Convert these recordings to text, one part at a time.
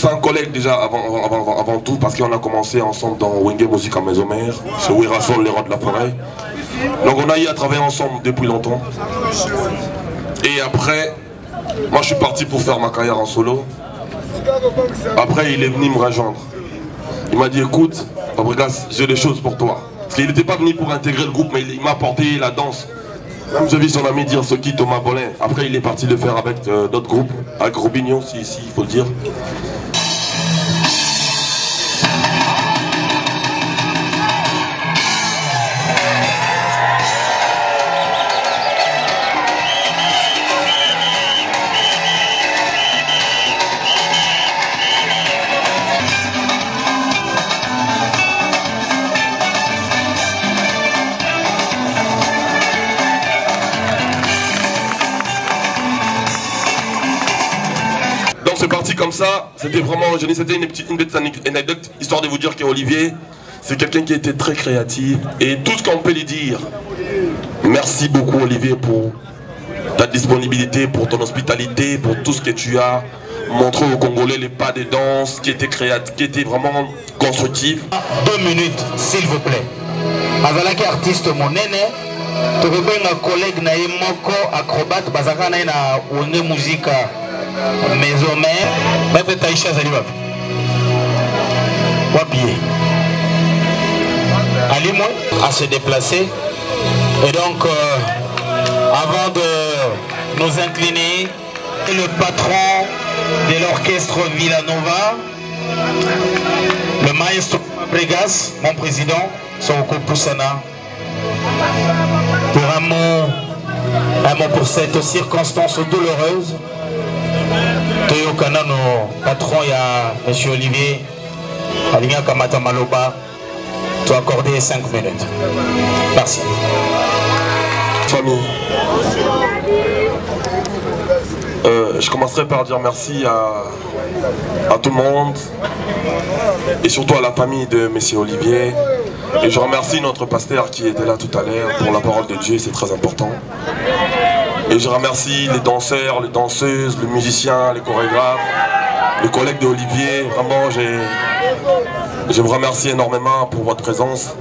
c'est un collègue déjà avant tout, parce qu'on a commencé ensemble dans Wenge Musique en Maison-Mère, c'est où ils rassemblent les rois de la forêt. Donc on a eu à travailler ensemble depuis longtemps. Et après, moi je suis parti pour faire ma carrière en solo. Après il est venu me rejoindre. Il m'a dit écoute, Fabregas, j'ai des choses pour toi. Parce qu'il n'était pas venu pour intégrer le groupe, mais il m'a apporté la danse. Même j'ai vu son ami dire ce qui Thomas Bolin. Après il est parti le faire avec d'autres groupes, avec Robinho, si il faut le dire. C'est parti comme ça, c'était vraiment, c'était une petite anecdote, histoire de vous dire qu'Olivier, c'est quelqu'un qui était très créatif, et tout ce qu'on peut lui dire, merci beaucoup Olivier pour ta disponibilité, pour ton hospitalité, pour tout ce que tu as montré aux Congolais, les pas de danse, qui était créatif, qui était vraiment constructif. 2 minutes, s'il vous plaît. Azalaki artiste monene, tokobenga collègue na ye moko acrobate, bazaka na ye na Wenge Musique Maison-Mère. Maître Taïcha Zali Wapié. Allez-moi à se déplacer. Et donc, avant de nous incliner, le patron de l'orchestre Villanova, le maestro Fabregas, mon président, Soko Poussana, pour un mot pour cette circonstance douloureuse. Toyokana no patron, il y a M. Olivier Aligna Kamata Maloba, tu as accordé 5 minutes. Merci. Famille. Je commencerai par dire merci à tout le monde et surtout à la famille de M. Olivier. Et je remercie notre pasteur qui était là tout à l'heure pour la parole de Dieu, c'est très important. Et je remercie les danseurs, les danseuses, les musiciens, les chorégraphes, les collègues d'Olivier. Vraiment, je vous remercie énormément pour votre présence.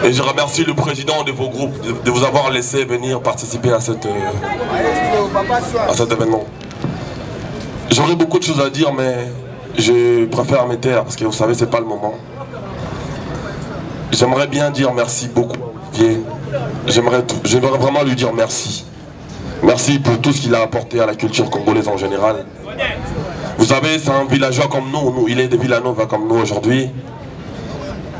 Et je remercie le président de vos groupes de vous avoir laissé venir participer à cet événement. J'aurais beaucoup de choses à dire, mais je préfère me taire parce que vous savez, c'est pas le moment. J'aimerais bien dire merci beaucoup à Olivier. J'aimerais vraiment lui dire merci. Merci pour tout ce qu'il a apporté à la culture congolaise en général. Vous savez, c'est un villageois comme nous, il est de Villanova comme nous aujourd'hui.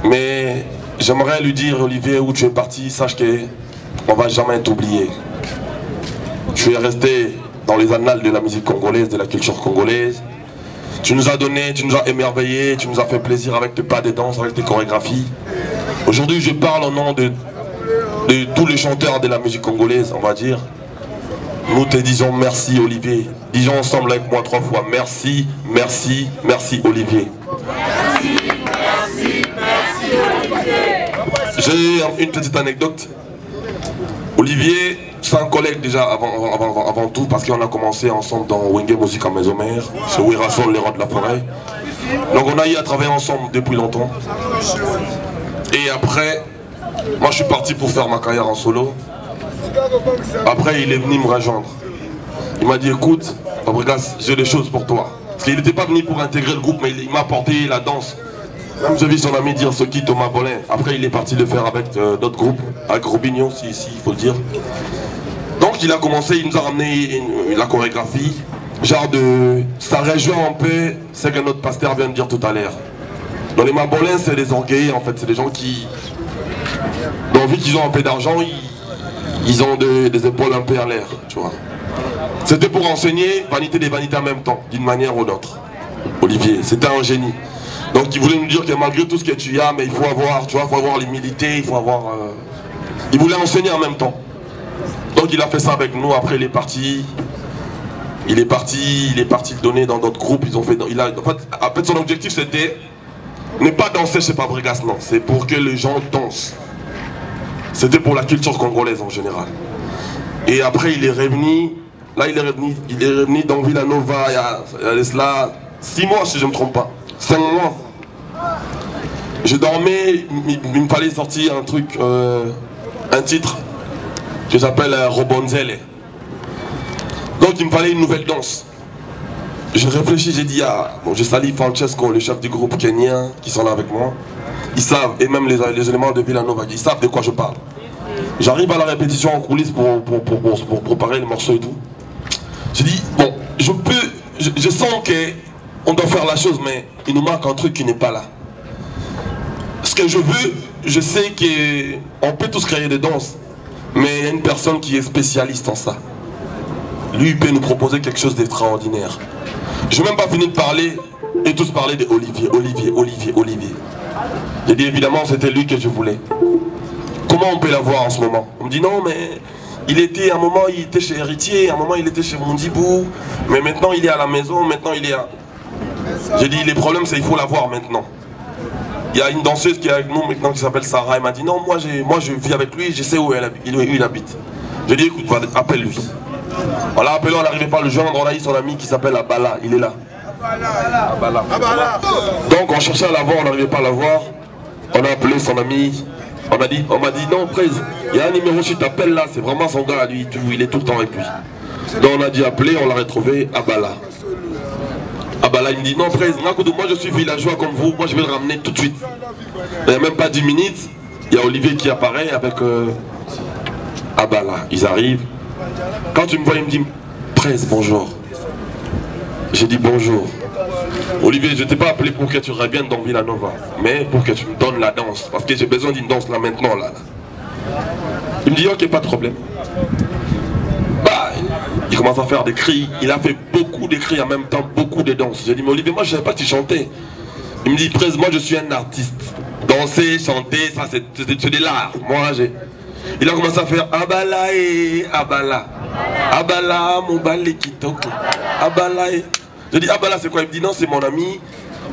Mais j'aimerais lui dire, Olivier, où tu es parti, sache qu'on ne va jamais t'oublier. Tu es resté dans les annales de la musique congolaise, de la culture congolaise. Tu nous as donné, tu nous as émerveillés, tu nous as fait plaisir avec tes pas de danse, avec tes chorégraphies. Aujourd'hui, je parle au nom de tous les chanteurs de la musique congolaise, on va dire. Nous te disons merci Olivier. Disons ensemble avec moi 3 fois. Merci, merci, merci Olivier. Merci, merci, merci Olivier. J'ai une petite anecdote. Olivier, c'est un collègue déjà avant tout, parce qu'on a commencé ensemble dans Wenge Musique en Maison-Mère, c'est où ils rassemblent les rois de la forêt. Donc on a eu à travailler ensemble depuis longtemps. Et après, moi je suis parti pour faire ma carrière en solo. Après il est venu me rejoindre. Il m'a dit écoute, Fabregas, j'ai des choses pour toi. Parce qu'il n'était pas venu pour intégrer le groupe, mais il m'a apporté la danse. Même j'ai vu son ami dire ce qui Thomas Bolin. Après il est parti le faire avec d'autres groupes, avec Robinho, si il faut le dire. Donc il a commencé, il nous a ramené la chorégraphie. Genre de... Ça rejoint un peu ce que notre pasteur vient de dire tout à l'heure. Dans les Mabolins, c'est des orgueils en fait, c'est des gens qui... Donc vu qu'ils ont un peu d'argent, ils ont des épaules un peu à l'air, tu vois. C'était pour enseigner vanité des vanités en même temps, d'une manière ou d'autre. Olivier, c'était un génie. Donc il voulait nous dire que malgré tout ce que tu as, mais il faut avoir, tu vois, faut avoir l'humilité, il faut avoir... Il voulait enseigner en même temps. Donc il a fait ça avec nous, après il est parti le donner dans d'autres groupes, ils ont fait... En fait son objectif c'était ne pas danser chez Fabregas, non, c'est pour que les gens dansent. C'était pour la culture congolaise en général. Et après il est revenu, là il est revenu dans Villanova, il y a cela 6 mois si je ne me trompe pas. 5 mois. Je dormais, il me fallait sortir un truc, un titre que j'appelle Robonzele. Donc il me fallait une nouvelle danse. Je réfléchis, j'ai dit, ah, bon, j'ai sali Francesco, le chef du groupe kenyan, qui sont là avec moi. Ils savent, et même les éléments de Villanova, ils savent de quoi je parle. J'arrive à la répétition en coulisses pour préparer les morceaux et tout. J'ai dit, bon, je sens qu'on doit faire la chose, mais il nous manque un truc qui n'est pas là. Ce que je veux, je sais qu'on peut tous créer des danses, mais il y a une personne qui est spécialiste en ça. Lui, il peut nous proposer quelque chose d'extraordinaire. Je n'ai même pas fini de parler, et tous parler de Olivier. J'ai dit, évidemment, c'était lui que je voulais. Comment on peut l'avoir en ce moment? On me dit, non, mais il était, à un moment, il était chez Héritier, à un moment, il était chez Mondibou, mais maintenant, il est à la maison, maintenant, il est à... J'ai dit, les problèmes, c'est qu'il faut l'avoir maintenant. Il y a une danseuse qui est avec nous maintenant qui s'appelle Sarah. Elle m'a dit non, moi je vis avec lui, je sais où il habite. J'ai dit écoute, appelle-lui. Voilà, appelé, on n'arrivait pas à le joindre, on a eu son ami qui s'appelle Abala, il est là. Abala. Donc on cherchait à l'avoir, on n'arrivait pas à l'avoir. On a appelé son ami, on m'a dit non, Prez, il y a un numéro, si tu t'appelles là, c'est vraiment son gars, lui, il est tout le temps avec lui. Donc on a dit appeler, on l'a retrouvé, Abala. Abala, il me dit non, Prez, moi je suis villageois comme vous, moi je vais le ramener tout de suite. Il n'y a même pas 10 minutes, il y a Olivier qui apparaît avec Abala. Ils arrivent. Quand tu me vois, il me dit Prez, bonjour. J'ai dit bonjour. Olivier, je ne t'ai pas appelé pour que tu reviennes dans Villanova, mais pour que tu me donnes la danse, parce que j'ai besoin d'une danse là maintenant. Là. Il me dit ok, pas de problème. Il commence à faire des cris, il a fait beaucoup de cris en même temps, beaucoup de danses. J'ai dit, mais Olivier, moi je ne savais pas que tu chantais. Il me dit, Prez, moi je suis un artiste. Danser, chanter, ça c'est de l'art. Moi j'ai... Il a commencé à faire Abala et Abala. Abala, mon balé kitoko. Abala et... J'ai dit, Abala c'est quoi? Il me dit, non, c'est mon ami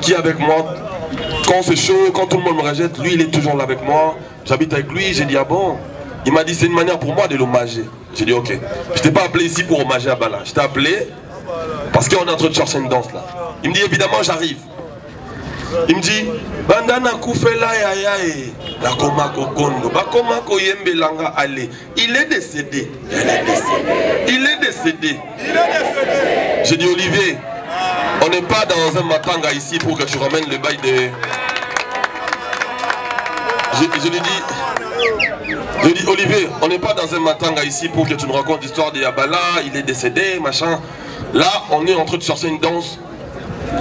qui est avec moi. Quand c'est chaud, quand tout le monde me rejette, lui il est toujours là avec moi. J'habite avec lui, j'ai dit, ah bon? Il m'a dit, c'est une manière pour moi de l'hommager. J'ai dit ok, je t'ai pas appelé ici pour hommager Abala, je t'ai appelé parce qu'on est en train de chercher une danse là. Il me dit évidemment j'arrive. Il me dit Bandana Koufela Yayae, la Koma Kokondo, Bakoma Koyembe Langa Ale. Il est décédé. Il est décédé. J'ai dit Olivier, on n'est pas dans un matanga ici pour que tu ramènes le bail de... Je lui dis Olivier, on n'est pas dans un matanga ici pour que tu nous racontes l'histoire de Abala, il est décédé, machin. Là, on est en train de chercher une danse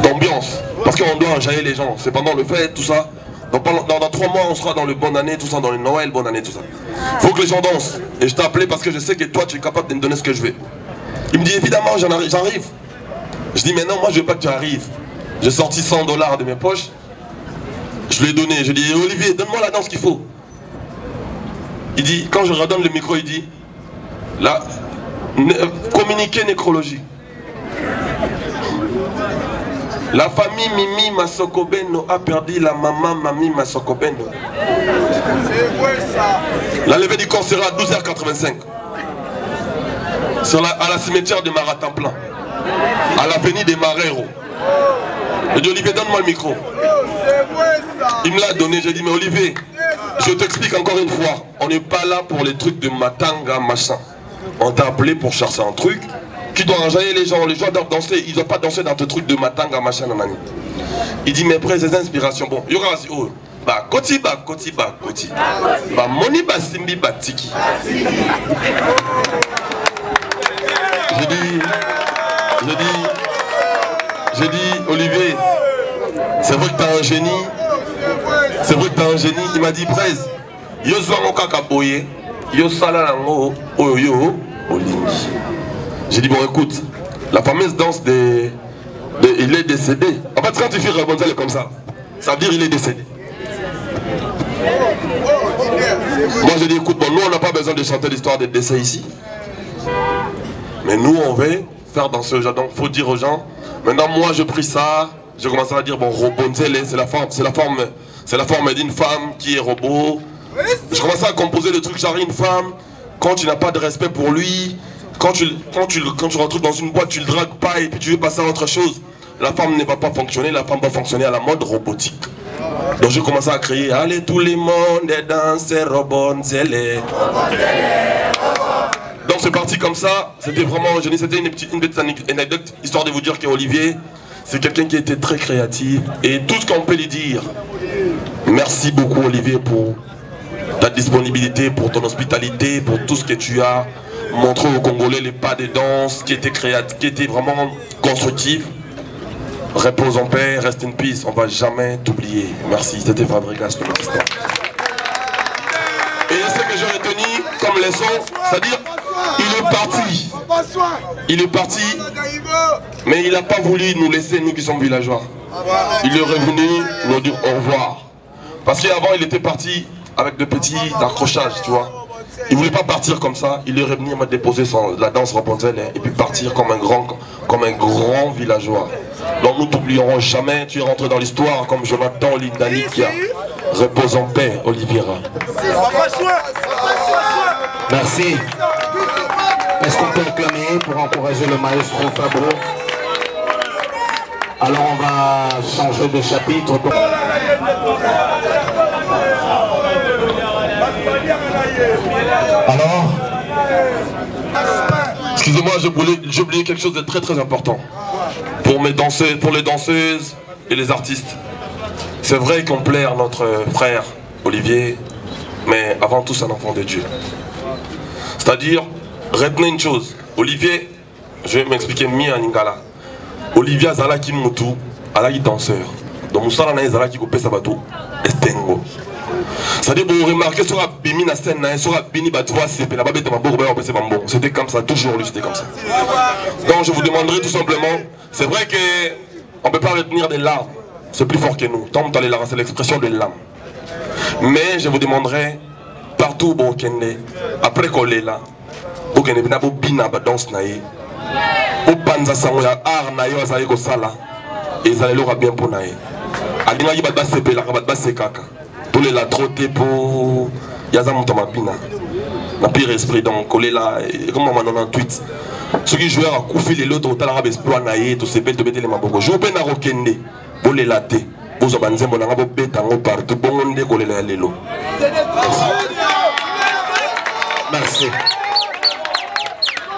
d'ambiance. Parce qu'on doit enjailler les gens. C'est pendant le fête, tout ça. Dans 3 mois, on sera dans le bonne année, tout ça, dans le Noël, bonne année, tout ça. Faut que les gens dansent. Et je t'ai appelé parce que je sais que toi, tu es capable de me donner ce que je veux. Il me dit évidemment, j'arrive. Je dis mais non, moi je veux pas que tu arrives. J'ai sorti $100 de mes poches. Je lui ai donné. Je lui ai dit Olivier, donne-moi la danse qu'il faut. Il dit, quand je redonne le micro, il dit, là, communiqué nécrologie. La famille Mimi Masokobeno a perdu la maman Mami Masokobeno. La levée du corps sera à 12h85. À la cimetière de Marathon-Plein. À l'avenue des Marero. J'ai dit, Olivier, donne-moi le micro. Il me l'a donné, j'ai dit, mais Olivier, je t'explique encore une fois, on n'est pas là pour les trucs de matanga, machin. On t'a appelé pour chercher un truc qui doit enjailler les gens doivent danser, ils ne doivent pas danser dans ce truc de matanga, machin, nanani. Il dit, mais après, ces inspirations, bon, il y aura aussi, oh, bah, koti, bah, bah, moni, bah, simbi, bah, tiki. J'ai dit, Olivier, c'est vrai que t'as un génie. C'est vrai que t'as un génie. Il m'a dit, Prez, yo zwango kaka boye, yo sala lango, oyo, olingi. J'ai dit, bon écoute, la fameuse danse il est décédé. En fait, quand tu fais rebondir comme ça veut dire il est décédé. Moi j'ai dit, écoute, bon, nous on n'a pas besoin de chanter l'histoire des décès ici. Mais nous on veut faire danser aux gens. Donc il faut dire aux gens, maintenant moi je pris ça, j'ai commencé à dire, bon, Robonzele, c'est la forme d'une femme qui est robot. Je commençais à composer le truc, genre une femme, quand tu n'as pas de respect pour lui, quand tu le retrouves dans une boîte, tu le dragues pas et puis tu veux passer à autre chose. la femme ne va pas fonctionner, la femme va fonctionner à la mode robotique. Donc j'ai commencé à crier, allez tout le monde est dans ces robots, c'est les... Donc c'est parti comme ça, c'était vraiment, c'était une petite anecdote, histoire de vous dire qu'Olivier, c'est quelqu'un qui était très créatif. Et tout ce qu'on peut lui dire, merci beaucoup Olivier pour ta disponibilité, pour ton hospitalité, pour tout ce que tu as montré aux Congolais, les pas de danse, qui était créatif, qui était vraiment constructif. Repose en paix, reste in peace, on va jamais t'oublier. Merci, c'était Fabregas, le magistrat. Et ce que j'ai retenu comme leçon, c'est-à-dire, il est parti. Il est parti, mais il n'a pas voulu nous laisser, nous qui sommes villageois. Il est revenu nous dire au revoir. Parce qu'avant, il était parti avec de petits accrochages, tu vois. Il ne voulait pas partir comme ça, il est revenu me déposer la danse Rapunzel et puis partir comme un grand villageois. Donc nous t'oublierons jamais, tu es rentré dans l'histoire comme Jonathan Lindali qui a repose en paix, Oliviera. Merci. Est-ce qu'on peut acclamer pour encourager le maestro Fabro? Alors on va changer de chapitre. Alors, excusez-moi, j'ai oublié quelque chose de très très important pour les danseuses et les artistes. C'est vrai qu'on plaire notre frère Olivier, mais avant tout c'est un enfant de Dieu. C'est-à-dire, retenez une chose, Olivier, je vais m'expliquer mieux en Lingala. Olivier Zalaki Moutou, Alaki danseur. Donc Moussala na Zalaki Kopé Sabato, Estengo. C'est-à-dire, vous remarquez sur la bimi na scène, sur la bini batwa, c'est la babette ma bourbe, c'était comme ça, toujours lui, c'était comme ça. Donc je vous demanderai tout simplement, c'est vrai qu'on ne peut pas retenir des larmes, c'est plus fort que nous. Tant dans les larmes, c'est l'expression de l'âme. Mais je vous demanderai, partout où vous êtes, après qu'on est là, vous êtes là, vous bina ba danse naïe, vous panza sango ya art naïe, vous allez ko sala, et vous allez l'aura bien pour naïe. Alina yi ba sepe la ba sekaka. Tous les la trotté pour Yaza Moutamapina. La pire esprit, donc, on est là, comme on a un tweet. Ceux qui jouent à Koufi, les autres, au Talarabe Exploit, Naïe, tout ces belles de mettre les maboko. Je vous peine à Rokende, vous les latés, vous avez un zémo, vous avez un bétango partout, bon, on est collé là, les lots. Merci.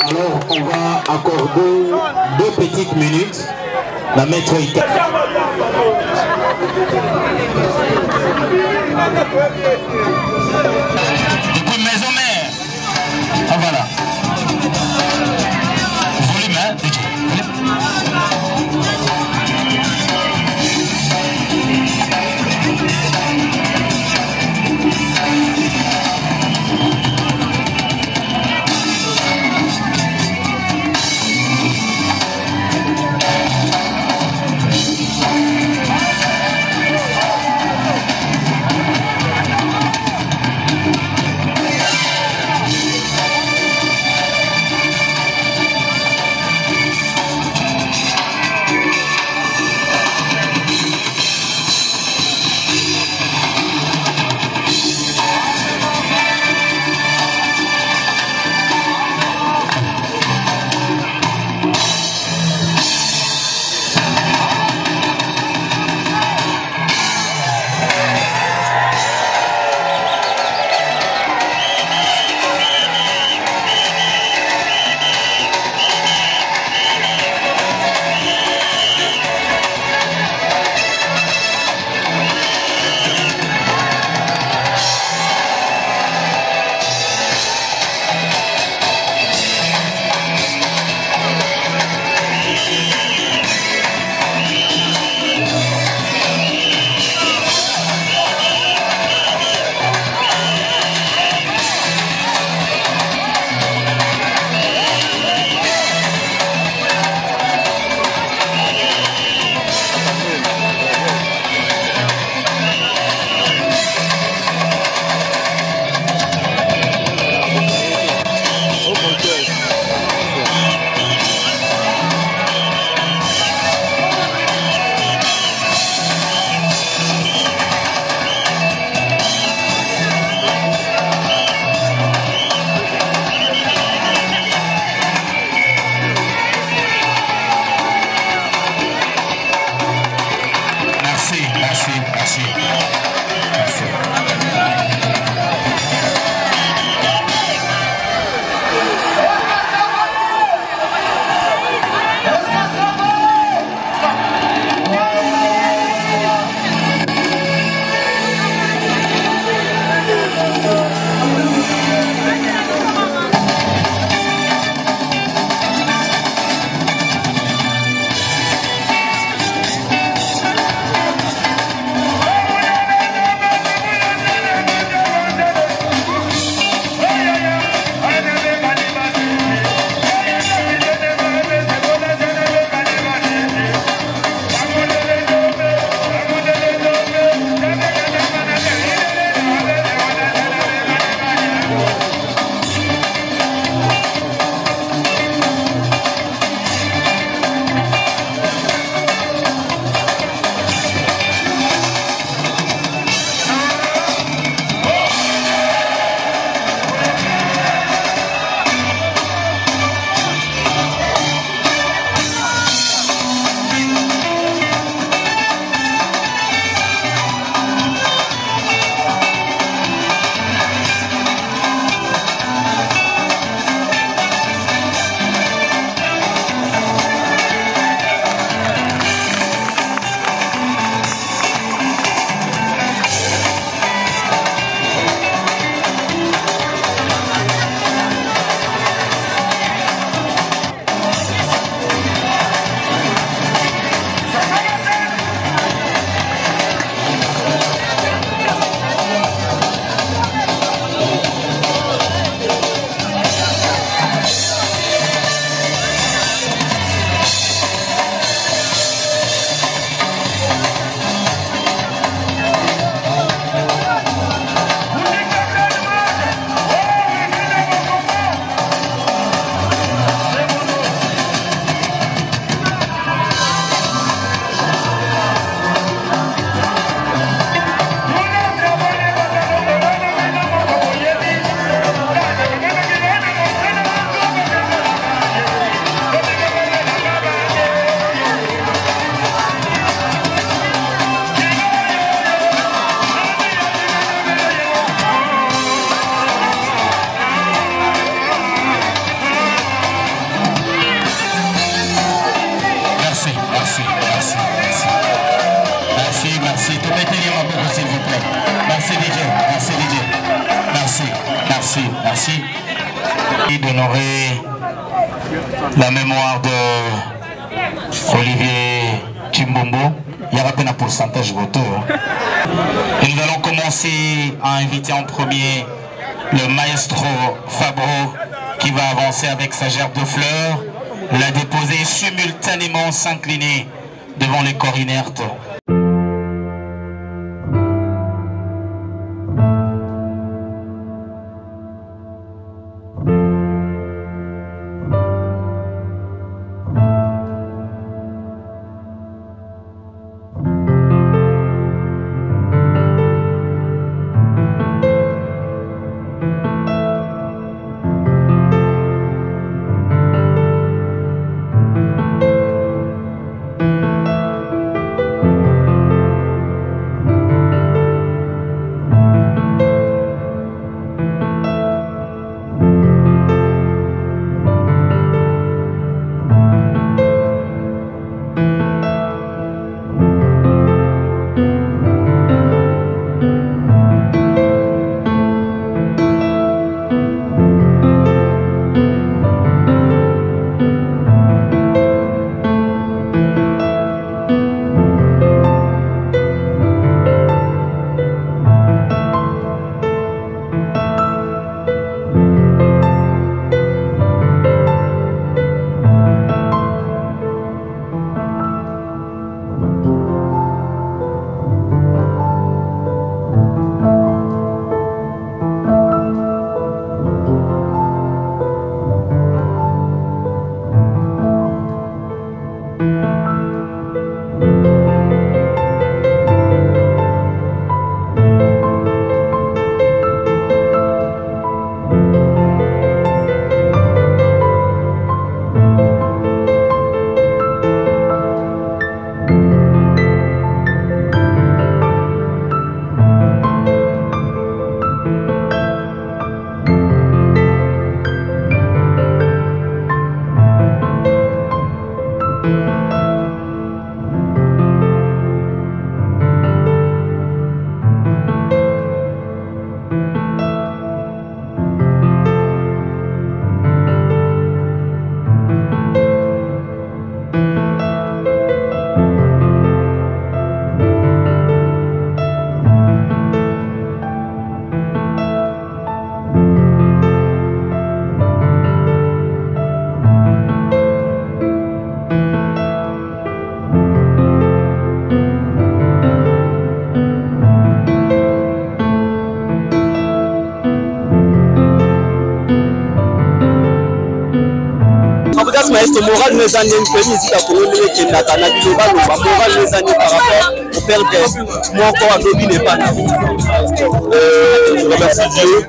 Alors, on va accorder 2 petites minutes. La maître Ita. Depuis maison mère. Ah voilà. Volume, hein, DJ. d'honorer la mémoire de Olivier Chimbombo. Il y aura un pourcentage voté. Et nous allons commencer à inviter en premier le maestro Fabro qui va avancer avec sa gerbe de fleurs, la déposer simultanément, s'incliner devant les corps inertes. Maestro moral nous a donné une ici à Colombie qui n'a pas de moral nous a donné par rapport au père de moi encore à Dobi n'est pas là. Je remercie Dieu.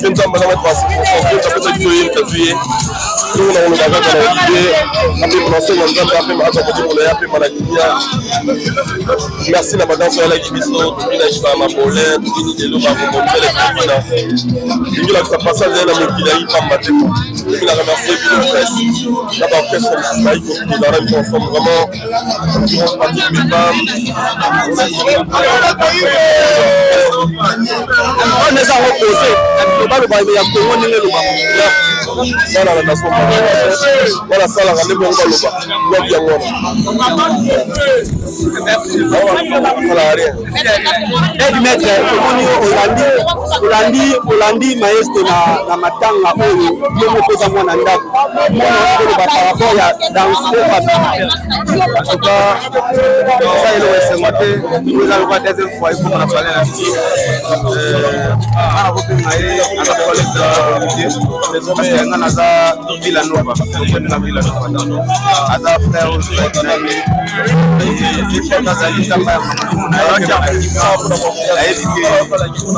C'est une femme qui a passé nous on a merci la madame sur la guibiso, ma bolette, ça passe à la mobilité, je la remercie d'abord nous arrivons ensemble vraiment une grande partie de mes femmes. On les a reposés. Voilà ça la rendez vous Olandi maestro na matanga oyo yomo koza mwana ndako mwana par rapport ya danser en tout cas ça il est maté nous allons pas deuxième fois il faut qu'on a parlé la petite ana kopé maé ana collecte les hommes ngana za Villa Nova na Villa Nova aza frère aussi et fait nazali tamba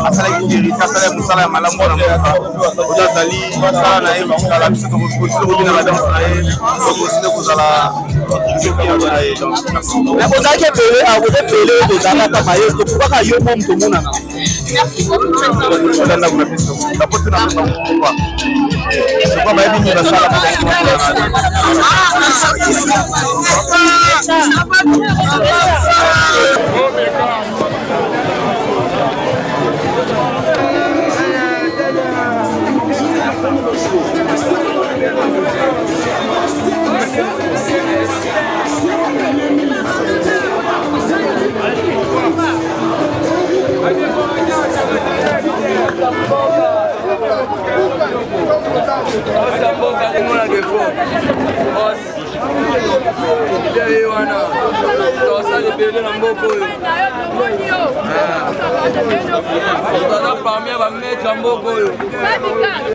asala kiri kasala musala malamu na ozali sala na eba kala biso ko ko na danse na ko sine ko zala mais ozali ke pele a ko pele de zala ta maestro pourquoi yo mom to mona na na kuna biso ta pote na kwa kwa ba bi ni na sala parmi